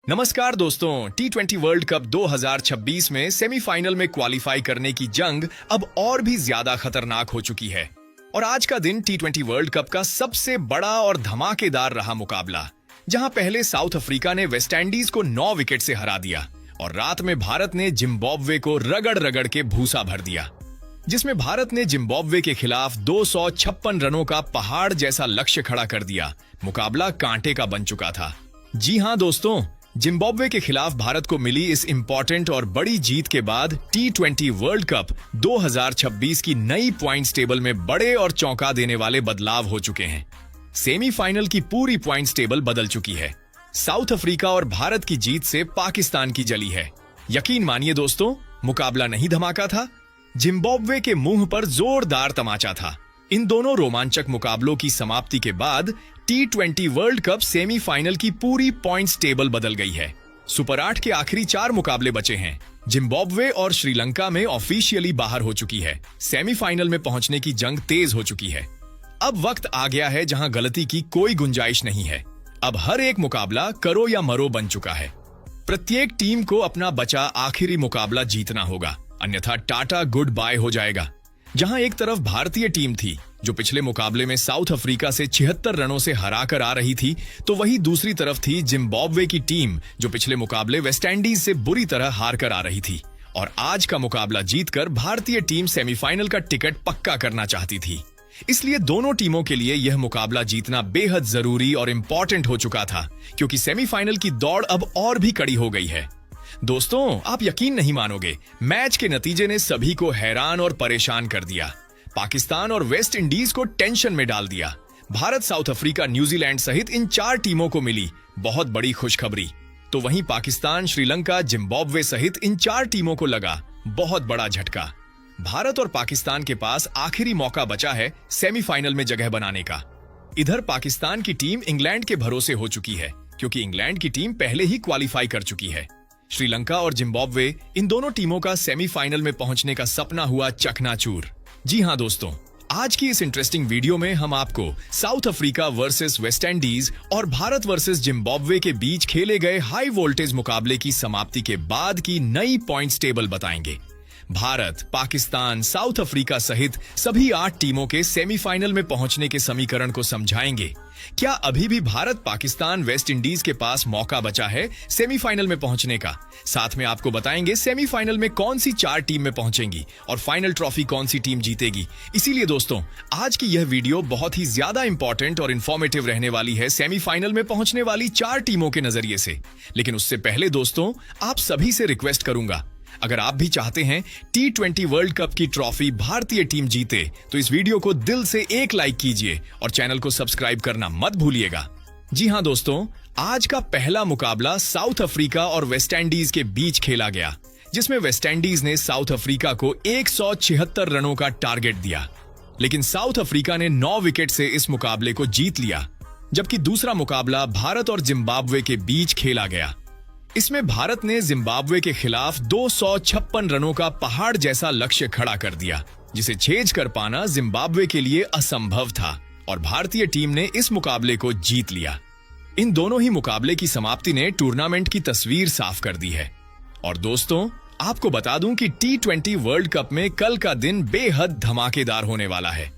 नमस्कार दोस्तों, T20 world cup 2026 में सेमीफाइनल में क्वालिफाई करने की जंग अब और भी ज्यादा खतरनाक हो चुकी है। और आज का दिन T20 वर्ल्ड कप का सबसे बड़ा और धमाकेदार रहा मुकाबला, जहां पहले साउथ अफ्रीका ने वेस्ट इंडीज को 9 विकेट से हरा दिया और रात में भारत ने जिम्बाब्वे को रगड़ रगड़ के भूसा भर दिया, जिसमें भारत ने जिम्बाब्वे के खिलाफ 256 रनों का पहाड़ जैसा लक्ष्य खड़ा कर दिया। मुकाबला कांटे का बन चुका था। जी हां दोस्तों, जिम्बाब्वे के खिलाफ भारत को मिली इस इंपॉर्टेंट और बड़ी जीत के बाद T20 वर्ल्ड कप 2026 की नई पॉइंट्स टेबल में बड़े और चौंका देने वाले बदलाव हो चुके हैं। सेमीफाइनल की पूरी पॉइंट्स टेबल बदल चुकी है। साउथ अफ्रीका और भारत की जीत से पाकिस्तान की जली है। यकीन मानिए दोस्तों, मुकाबला नहीं धमाका था, जिम्बाब्वे के मुंह पर जोरदार तमाचा था। इन दोनों रोमांचक मुकाबलों की समाप्ति के बाद T20 वर्ल्ड कप सेमीफाइनल की पूरी पॉइंट्स टेबल बदल गई है। सुपर 8 के आखिरी 4 मुकाबले बचे हैं। जिम्बाब्वे और श्रीलंका में ऑफिशियली बाहर हो चुकी है। सेमीफाइनल में पहुंचने की जंग तेज हो चुकी है। अब वक्त आ गया है जहां गलती की कोई गुंजाइश नहीं है। अब हर एक मुकाबला करो या मरो बन चुका है। प्रत्येक टीम को अपना बचा आखिरी मुकाबला जीतना होगा, अन्यथा टाटा गुड बाय हो जाएगा। जहां एक तरफ भारतीय टीम थी जो पिछले मुकाबले में साउथ अफ्रीका से 76 रनों से हराकर आ रही थी, तो वहीं दूसरी तरफ थी जिम्बाब्वे की टीम जो पिछले मुकाबले वेस्ट इंडीज से बुरी तरह हार कर आ रही थी। और आज का मुकाबला जीतकर भारतीय टीम सेमीफाइनल का टिकट पक्का करना चाहती थी। इसलिए दोनों टीमों के लिए यह मुकाबला जीतना बेहद जरूरी और इंपॉर्टेंट हो चुका था, क्योंकि सेमीफाइनल की दौड़ अब और भी कड़ी हो गई है। दोस्तों, आप यकीन नहीं मानोगे, मैच के नतीजे ने सभी को हैरान और परेशान कर दिया। पाकिस्तान और वेस्ट इंडीज को टेंशन में डाल दिया। भारत, साउथ अफ्रीका, न्यूजीलैंड सहित इन 4 टीमों को मिली बहुत बड़ी खुशखबरी, तो वहीं पाकिस्तान, श्रीलंका, जिम्बाब्वे सहित इन 4 टीमों को लगा बहुत बड़ा झटका। भारत और पाकिस्तान के पास आखिरी मौका बचा है सेमीफाइनल में जगह बनाने का। इधर पाकिस्तान की टीम इंग्लैंड के भरोसे हो चुकी है, क्योंकि इंग्लैंड की टीम पहले ही क्वालिफाई कर चुकी है। श्रीलंका और जिम्बाब्वे, इन दोनों टीमों का सेमीफाइनल में पहुंचने का सपना हुआ चकनाचूर। जी हां दोस्तों, आज की इस इंटरेस्टिंग वीडियो में हम आपको south Africa versus West Indies और भारत वर्सेस जिम्बाब्वे के बीच खेले गए हाई वोल्टेज मुकाबले की समाप्ति के बाद की नई पॉइंट्स टेबल बताएंगे। भारत, पाकिस्तान, साउथ अफ्रीका सहित सभी 8 टीमों के सेमीफाइनल में पहुंचने के समीकरण को समझाएंगे। क्या अभी भी भारत, पाकिस्तान, वेस्ट इंडीज के पास मौका बचा है सेमीफाइनल में पहुंचने का? साथ में आपको बताएंगे सेमीफाइनल में कौन सी 4 टीम में पहुंचेंगी और फाइनल ट्रॉफी कौन सी टीम जीतेगी। इसीलिए दोस्तों, आज की यह वीडियो बहुत ही ज्यादा इंपॉर्टेंट और इन्फॉर्मेटिव रहने वाली है सेमीफाइनल में पहुंचने वाली 4 टीमों के नजरिए से। लेकिन उससे पहले दोस्तों, आप सभी से रिक्वेस्ट करूंगा, अगर आप भी चाहते हैं T20 वर्ल्ड कप की ट्रॉफी भारतीय टीम जीते, तो इस वीडियो को दिल से एक लाइक कीजिए और चैनल को सब्सक्राइब करना मत भूलिएगा। जी हां दोस्तों, आज का पहला मुकाबला साउथ अफ्रीका और वेस्ट इंडीज के बीच खेला गया, जिसमें वेस्ट इंडीज ने साउथ अफ्रीका को 176 रनों का टारगेट दिया। लेकिन साउथ अफ्रीका ने 9 विकेट से इस मुकाबले को जीत लिया। जबकि दूसरा मुकाबला भारत और जिम्बाब्वे के बीच खेला गया। इसमें भारत ने जिम्बाब्वे के खिलाफ 256 रनों का पहाड़ जैसा लक्ष्य खड़ा कर दिया, जिसे छेज कर पाना जिम्बाब्वे के लिए असंभव था और भारतीय टीम ने इस मुकाबले को जीत लिया। इन दोनों ही मुकाबले की समाप्ति ने टूर्नामेंट की तस्वीर साफ कर दी है। और दोस्तों, आपको बता दूं कि T20 वर्ल्ड कप में कल का दिन बेहद धमाकेदार होने वाला है।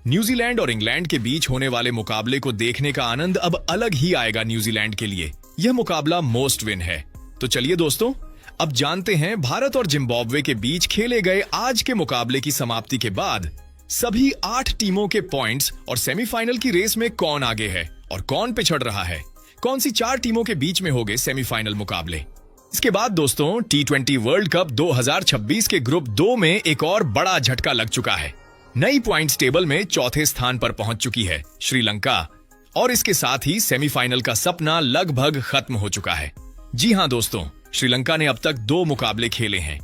न्यूजीलैंड और इंग्लैंड के बीच होने वाले मुकाबले को देखने का आनंद अब अलग ही आएगा न्यूजीलैंड के लिए। यह मुकाबला मोस्ट विन है। तो चलिए दोस्तों, अब जानते हैं भारत और जिम्बाब्वे के बीच खेले गए आज के मुकाबले की समाप्ति के बाद सभी 8 टीमों के पॉइंट्स और सेमीफाइनल की रेस में कौन आगे है और कौन पिछड़ रहा है। कौन सी 4 टीमों के बीच में होंगे सेमीफाइनल मुकाबले। इसके बाद दोस्तों, T20 वर्ल्ड कप 2026 के ग्रुप 2 में एक और बड़ा झटका लग चुका है। नई पॉइंट्स टेबल में चौथे स्थान पर पहुंच चुकी है श्रीलंका, और इसके साथ ही सेमीफाइनल का सपना लगभग खत्म हो चुका है। जी हां दोस्तों, श्रीलंका ने अब तक 2 मुकाबले खेले हैं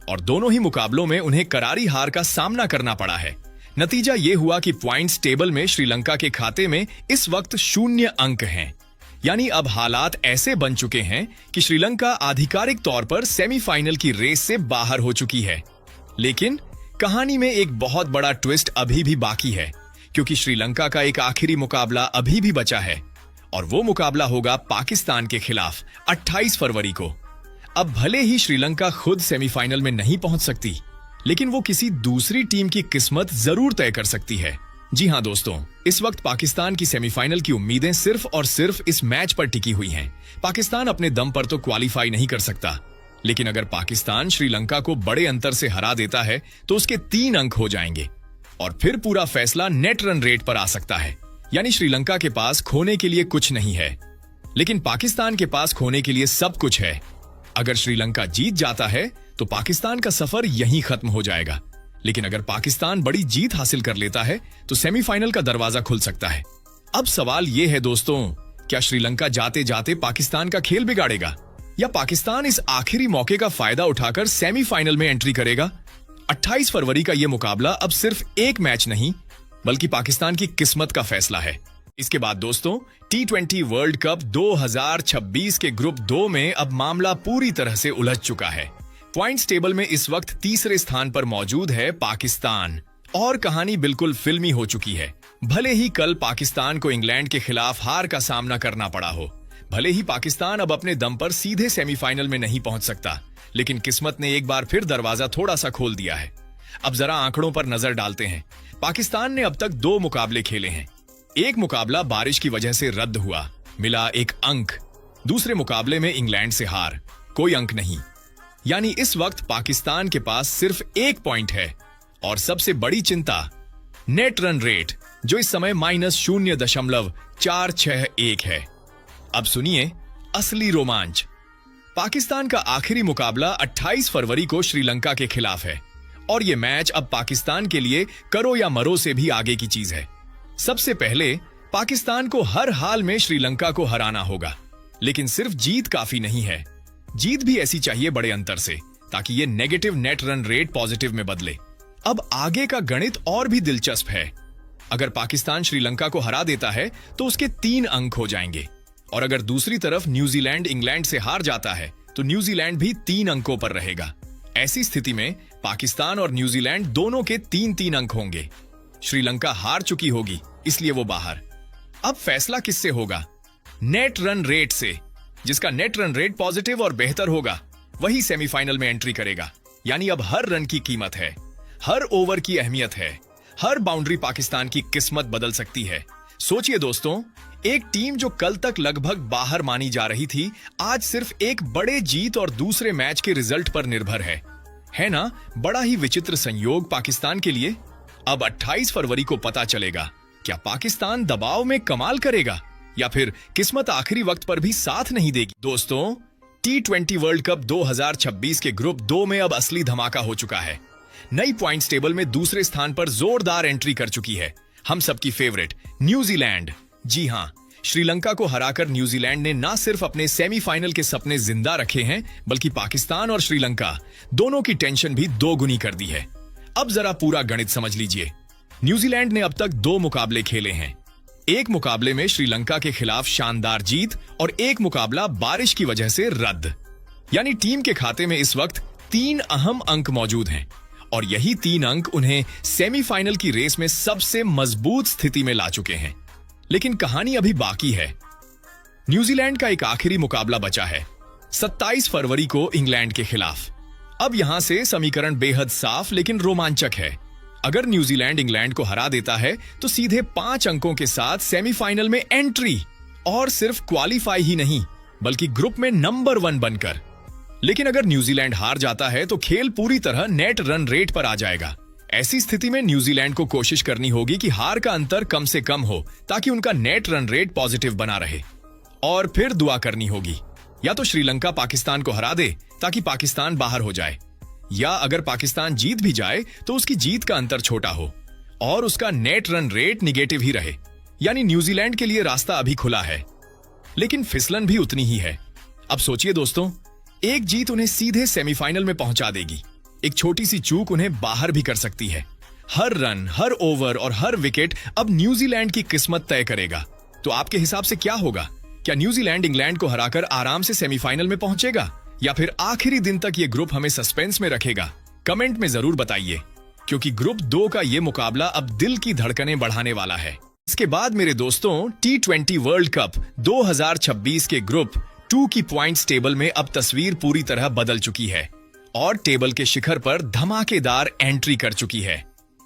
और दोनों ही मुकाबलों में उन्हें करारी हार का सामना करना पड़ा है। नतीजा यह हुआ कि पॉइंट्स टेबल में श्रीलंका के खाते में इस वक्त 0 अंक हैं। यानी अब हालात ऐसे बन चुके हैं कि श्रीलंका आधिकारिक तौर पर सेमीफाइनल की रेस से बाहर हो चुकी है। लेकिन कहानी में एक बहुत बड़ा ट्विस्ट अभी भी बाकी है, क्योंकि श्रीलंका का एक आखिरी मुकाबला अभी भी बचा है और वो मुकाबला होगा पाकिस्तान के खिलाफ 28 फरवरी को। अब भले ही श्रीलंका खुद सेमीफाइनल में नहीं पहुंच सकती, लेकिन वो किसी दूसरी टीम की किस्मत जरूर तय कर सकती है। जी हां दोस्तों, इस वक्त पाकिस्तान की सेमीफाइनल की उम्मीदें सिर्फ और सिर्फ इस मैच पर टिकी हुई हैं। पाकिस्तान अपने दम पर तो क्वालिफाई नहीं कर सकता, लेकिन अगर पाकिस्तान श्रीलंका को बड़े अंतर से हरा देता है तो उसके 3 अंक हो जाएंगे और फिर पूरा फैसला नेट रन रेट पर आ सकता है। यानी श्रीलंका के पास खोने के लिए कुछ नहीं है, लेकिन पाकिस्तान के पास खोने के लिए सब कुछ है। अगर श्रीलंका जीत जाता है तो पाकिस्तान का सफर यहीं खत्म हो जाएगा, लेकिन अगर पाकिस्तान बड़ी जीत हासिल कर लेता है तो सेमीफाइनल का दरवाजा खुल सकता है। अब सवाल यह है दोस्तों, क्या श्रीलंका जाते जाते पाकिस्तान का खेल बिगाड़ेगा या पाकिस्तान इस आखिरी मौके का फायदा उठाकर सेमीफाइनल में एंट्री करेगा? 28 फरवरी का यह मुकाबला अब सिर्फ एक मैच नहीं, बल्कि पाकिस्तान की किस्मत का फैसला है। इसके बाद दोस्तों, T20 वर्ल्ड कप 2026 के ग्रुप 2 में अब मामला पूरी तरह से उलझ चुका है। पॉइंट्स टेबल में इस वक्त तीसरे स्थान पर मौजूद है पाकिस्तान और कहानी बिल्कुल फिल्मी हो चुकी है। भले ही कल पाकिस्तान को इंग्लैंड के खिलाफ हार का सामना करना पड़ा हो, भले ही पाकिस्तान अब अपने दम पर सीधे सेमीफाइनल में नहीं पहुंच सकता, लेकिन किस्मत ने एक बार फिर दरवाजा थोड़ा सा खोल दिया है। अब जरा आंकड़ों पर नजर डालते हैं। पाकिस्तान ने अब तक 2 मुकाबले खेले हैं। एक मुकाबला बारिश की वजह से रद्द हुआ, मिला 1 अंक। दूसरे मुकाबले में इंग्लैंड से हार, कोई अंक नहीं। यानी इस वक्त पाकिस्तान के पास सिर्फ 1 पॉइंट है और सबसे बड़ी चिंता नेट रन रेट, जो इस समय -0.461 है। अब सुनिए असली रोमांच। पाकिस्तान का आखिरी मुकाबला 28 फरवरी को श्रीलंका के खिलाफ है और यह मैच अब पाकिस्तान के लिए करो या मरो से भी आगे की चीज है। सबसे पहले पाकिस्तान को हर हाल में श्रीलंका को हराना होगा, लेकिन सिर्फ जीत काफी नहीं है। जीत भी ऐसी चाहिए बड़े अंतर से, ताकि ये negative net run rate positive में बदले। अब आगे का गणित और भी दिलचस्प है। अगर पाकिस्तान श्रीलंका को हरा देता है तो उसके 3 अंक हो जाएंगे, और अगर दूसरी तरफ न्यूजीलैंड इंग्लैंड से हार जाता है तो न्यूजीलैंड भी 3 अंकों पर रहेगा। ऐसी स्थिति में पाकिस्तान और न्यूजीलैंड दोनों के 3-3 अंक होंगे। श्रीलंका हार चुकी होगी, इसलिए वो बाहर। अब फैसला किससे होगा? नेट रन रेट से। जिसका नेट रन रेट पॉजिटिव और बेहतर होगा वही सेमीफाइनल में एंट्री करेगा। यानी अब हर रन की कीमत है, हर ओवर की अहमियत है, हर बाउंड्री पाकिस्तान की किस्मत बदल सकती है। सोचिए दोस्तों, एक टीम जो कल तक लगभग बाहर मानी जा रही थी, आज सिर्फ एक बड़े जीत और दूसरे मैच के रिजल्ट पर निर्भर है ना? बड़ा ही विचित्र संयोग पाकिस्तान के लिए। अब 28 फरवरी को पता चलेगा, क्या पाकिस्तान दबाव में कमाल करेगा या फिर किस्मत आखिरी वक्त पर भी साथ नहीं देगी। दोस्तों, T20 वर्ल्ड कप 2026 के ग्रुप 2 में अब असली धमाका हो चुका है। नई पॉइंट्स टेबल में दूसरे स्थान पर जोरदार एंट्री कर चुकी है हम सबकी फेवरेट न्यूजीलैंड। जी हां, श्रीलंका को हराकर न्यूजीलैंड ने न सिर्फ अपने सेमीफाइनल के सपने जिंदा रखे हैं, बल्कि पाकिस्तान और श्रीलंका दोनों की टेंशन भी 2 गुनी कर दी है। अब जरा पूरा गणित समझ लीजिए। न्यूजीलैंड ने अब तक 2 मुकाबले खेले हैं। एक मुकाबले में श्रीलंका के खिलाफ शानदार जीत और एक मुकाबला बारिश की वजह से रद्द। यानी टीम के खाते में इस वक्त 3 अहम अंक मौजूद हैं और यही 3 अंक उन्हें सेमीफाइनल की रेस में सबसे मजबूत स्थिति में ला चुके हैं। लेकिन कहानी अभी बाकी है। न्यूजीलैंड का एक आखिरी मुकाबला बचा है 27 फरवरी को इंग्लैंड के खिलाफ। अब यहां से समीकरण बेहद साफ लेकिन रोमांचक है। अगर न्यूजीलैंड इंग्लैंड को हरा देता है तो सीधे 5 अंकों के साथ सेमीफाइनल में एंट्री, और सिर्फ क्वालिफाई ही नहीं बल्कि ग्रुप में नंबर 1 बनकर। लेकिन अगर न्यूजीलैंड हार जाता है तो खेल पूरी तरह नेट रन रेट पर आ जाएगा। ऐसी स्थिति में न्यूजीलैंड को कोशिश करनी होगी कि हार का अंतर कम से कम हो, ताकि उनका नेट रन रेट पॉजिटिव बना रहे। और फिर दुआ करनी होगी, या तो श्रीलंका पाकिस्तान को हरा दे ताकि पाकिस्तान बाहर हो जाए, या अगर पाकिस्तान जीत भी जाए तो उसकी जीत का अंतर छोटा हो और उसका नेट रन रेट निगेटिव ही रहे। यानी न्यूजीलैंड के लिए रास्ता अभी खुला है, लेकिन फिसलन भी उतनी ही है। अब सोचिए दोस्तों, एक जीत उन्हें सीधे सेमीफाइनल में पहुंचा देगी, एक छोटी सी चूक उन्हें बाहर भी कर सकती है। हर रन, हर ओवर और हर विकेट अब न्यूजीलैंड की किस्मत तय करेगा। तो आपके हिसाब से क्या होगा? क्या न्यूजीलैंड इंग्लैंड को हराकर आराम से सेमीफाइनल में पहुंचेगा, या फिर आखिरी दिन तक ये ग्रुप हमें सस्पेंस में रखेगा? कमेंट में जरूर बताइए, क्योंकि ग्रुप 2 का ये मुकाबला अब दिल की धड़कनें बढ़ाने वाला है। इसके बाद मेरे दोस्तों T20 वर्ल्ड कप 2026 के ग्रुप 2 की पॉइंट्स टेबल में अब तस्वीर पूरी तरह बदल चुकी है और टेबल के शिखर पर धमाकेदार एंट्री कर चुकी है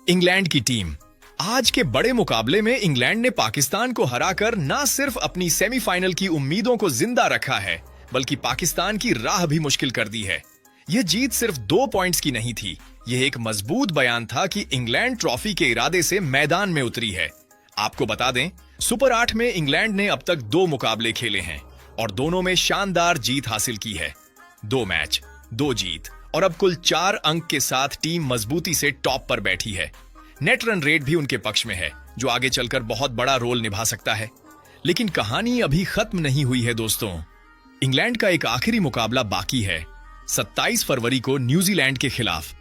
इंग्लैंड की टीम। आज के बड़े मुकाबले में इंग्लैंड ने पाकिस्तान को हराकर न सिर्फ अपनी सेमीफाइनल की उम्मीदों को जिंदा रखा है बल्कि पाकिस्तान की राह भी मुश्किल कर दी है। यह जीत सिर्फ 2 पॉइंट्स की नहीं थी, यह एक मजबूत बयान था कि इंग्लैंड ट्रॉफी के इरादे से मैदान में उतरी है। आपको बता दें, सुपर 8 में इंग्लैंड ने अब तक 2 मुकाबले खेले हैं और दोनों में शानदार जीत हासिल की है। 2 मैच, 2 जीत और अब कुल 4 अंक के साथ टीम मजबूती से टॉप पर बैठी है। नेट रन रेट भी उनके पक्ष में है, जो आगे चलकर बहुत बड़ा रोल निभा सकता है। लेकिन कहानी अभी खत्म नहीं हुई है दोस्तों। इंग्लैंड का एक आखिरी मुकाबला बाकी है 27 फरवरी को न्यूजीलैंड के खिलाफ।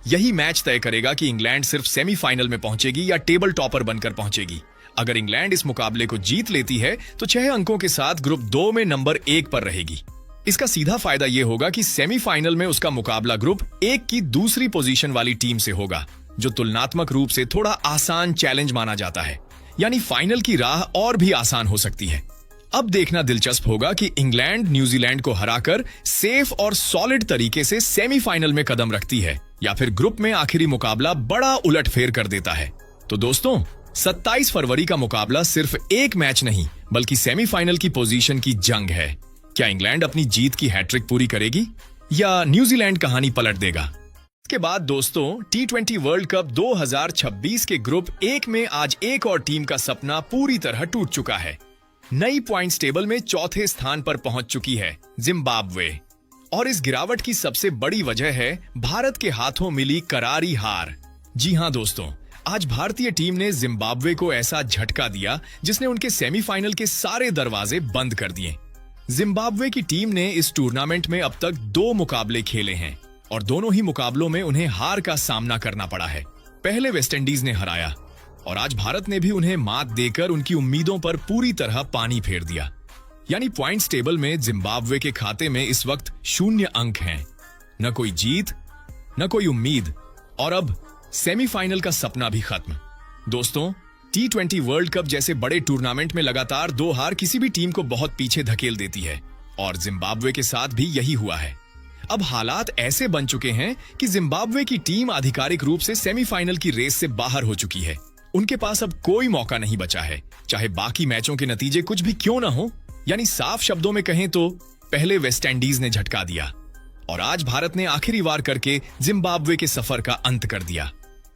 यही मैच तय करेगा कि इंग्लैंड सिर्फ सेमीफाइनल में पहुंचेगी या टेबल टॉपर बनकर पहुंचेगी। अगर इंग्लैंड इस मुकाबले को जीत लेती है तो 6 अंकों के साथ ग्रुप 2 में नंबर 1 पर रहेगी। इसका सीधा फायदा यह होगा कि सेमीफाइनल में उसका मुकाबला ग्रुप 1 की दूसरी पोजीशन वाली टीम से होगा, जो तुलनात्मक रूप से थोड़ा आसान चैलेंज माना जाता है। यानी फाइनल की राह और भी आसान हो सकती है। अब देखना दिलचस्प होगा कि इंग्लैंड न्यूजीलैंड को हराकर सेफ और सॉलिड तरीके से सेमीफाइनल में कदम रखती है या फिर ग्रुप में आखिरी मुकाबला बड़ा उलटफेर कर देता है। तो दोस्तों, 27 फरवरी का मुकाबला सिर्फ एक मैच नहीं बल्कि सेमीफाइनल की पोजीशन की जंग है। क्या इंग्लैंड अपनी जीत की हैट्रिक पूरी करेगी या न्यूजीलैंड कहानी पलट देगा? इसके बाद दोस्तों, T20 वर्ल्ड कप 2026 के ग्रुप 1 में आज एक और टीम का सपना पूरी तरह टूट चुका है। नई पॉइंट्स टेबल में चौथे स्थान पर पहुंच चुकी है जिम्बाब्वे। और इस गिरावट की सबसे बड़ी वजह है भारत के हाथों मिली करारी हार। जी हां दोस्तों, आज भारतीय टीम ने जिम्बाब्वे को ऐसा झटका दिया जिसने उनके सेमीफाइनल के सारे दरवाजे बंद कर दिए। जिम्बाब्वे की टीम ने इस टूर्नामेंट में अब तक 2 मुकाबले खेले हैं और दोनों ही मुकाबलों में उन्हें हार का सामना करना पड़ा है। पहले वेस्टइंडीज ने हराया और आज भारत ने भी उन्हें मात देकर उनकी उम्मीदों पर पूरी तरह पानी फेर दिया। यानी पॉइंट्स टेबल में जिम्बाब्वे के खाते में इस वक्त 0 अंक हैं। न कोई जीत, न कोई उम्मीद और अब सेमीफाइनल का सपना भी खत्म। दोस्तों, T20 वर्ल्ड कप जैसे बड़े टूर्नामेंट में लगातार 2 हार किसी भी टीम को बहुत पीछे धकेल देती है और जिम्बाब्वे के साथ भी यही हुआ है। अब हालात ऐसे बन चुके हैं कि जिम्बाब्वे की टीम आधिकारिक रूप से सेमीफाइनल की रेस से बाहर हो चुकी है। उनके पास अब कोई मौका नहीं बचा है, चाहे बाकी मैचों के नतीजे कुछ भी क्यों ना हो। यानी साफ शब्दों में कहें तो पहले वेस्टइंडीज ने झटका दिया और आज भारत ने आखिरी वार करके जिम्बाब्वे के सफर का अंत कर दिया।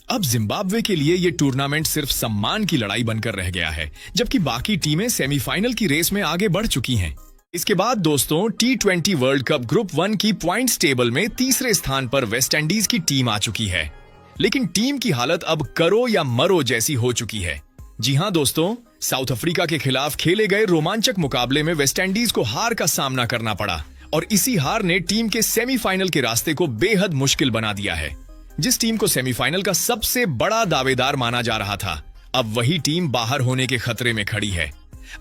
अब जिम्बाब्वे के लिए यह टूर्नामेंट सिर्फ सम्मान की लड़ाई बनकर रह गया है, जबकि बाकी टीमें सेमीफाइनल की रेस में आगे बढ़ चुकी हैं। इसके बाद दोस्तों, T20 वर्ल्ड कप ग्रुप 1 की पॉइंट्स टेबल में तीसरे स्थान पर वेस्टइंडीज की टीम आ चुकी है। लेकिन टीम की हालत अब करो या मरो जैसी हो चुकी है। जी हां दोस्तों, साउथ अफ्रीका के खिलाफ खेले गए रोमांचक मुकाबले में वेस्टइंडीज को हार का सामना करना पड़ा और इसी हार ने टीम के सेमीफाइनल के रास्ते को बेहद मुश्किल बना दिया है। जिस टीम को सेमीफाइनल का सबसे बड़ा दावेदार माना जा रहा था, अब वही टीम बाहर होने के खतरे में खड़ी है।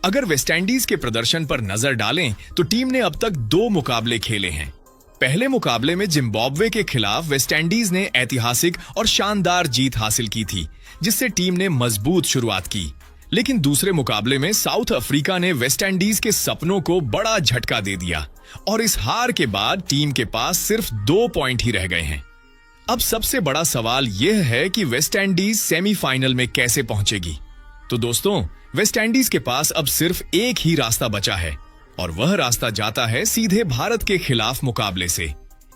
अगर वेस्टइंडीज के प्रदर्शन पर नजर डालें तो टीम ने अब तक 2 मुकाबले खेले हैं। पहले मुकाबले में जिम्बाब्वे के खिलाफ वेस्टइंडीज ने ऐतिहासिक और शानदार जीत हासिल की थी, जिससे टीम ने मजबूत शुरुआत की। लेकिन दूसरे मुकाबले में साउथ अफ्रीका ने वेस्टइंडीज के सपनों को बड़ा झटका दे दिया और इस हार के बाद टीम के पास सिर्फ 2 पॉइंट ही रह गए हैं। अब सबसे बड़ा सवाल यह है कि वेस्टइंडीज सेमीफाइनल में कैसे पहुंचेगी। तो दोस्तों, वेस्टइंडीज के पास अब सिर्फ एक ही रास्ता बचा है और वह रास्ता जाता है सीधे भारत के खिलाफ मुकाबले से।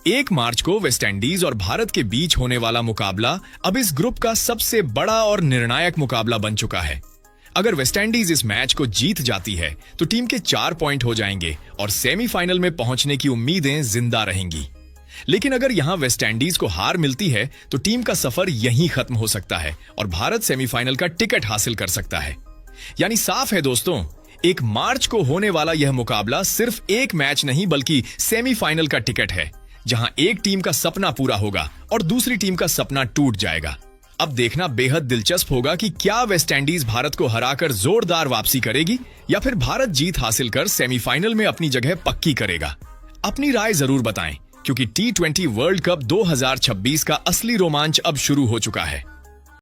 1 मार्च को वेस्टइंडीज और भारत के बीच होने वाला मुकाबला अब इस ग्रुप का सबसे बड़ा और निर्णायक मुकाबला बन चुका है। अगर वेस्टइंडीज इस मैच को जीत जाती है तो टीम के 4 पॉइंट हो जाएंगे और सेमीफाइनल में पहुंचने की उम्मीदें जिंदा रहेंगी। लेकिन अगर यहां वेस्टइंडीज को हार मिलती है तो टीम का सफर यहीं खत्म हो सकता है और भारत सेमीफाइनल का टिकट हासिल कर सकता है। यानी साफ है दोस्तों, 1 मार्च को होने वाला यह मुकाबला सिर्फ एक मैच नहीं बल्कि सेमीफाइनल का टिकट है, जहां एक टीम का सपना पूरा होगा और दूसरी टीम का सपना टूट जाएगा। अब देखना बेहद दिलचस्प होगा कि क्या वेस्टइंडीज भारत को हराकर जोरदार वापसी करेगी या फिर भारत जीत हासिल कर सेमीफाइनल में अपनी जगह पक्की करेगा। अपनी राय जरूर बताएं, क्योंकि T20 वर्ल्ड कप 2026 का असली रोमांच अब शुरू हो चुका है।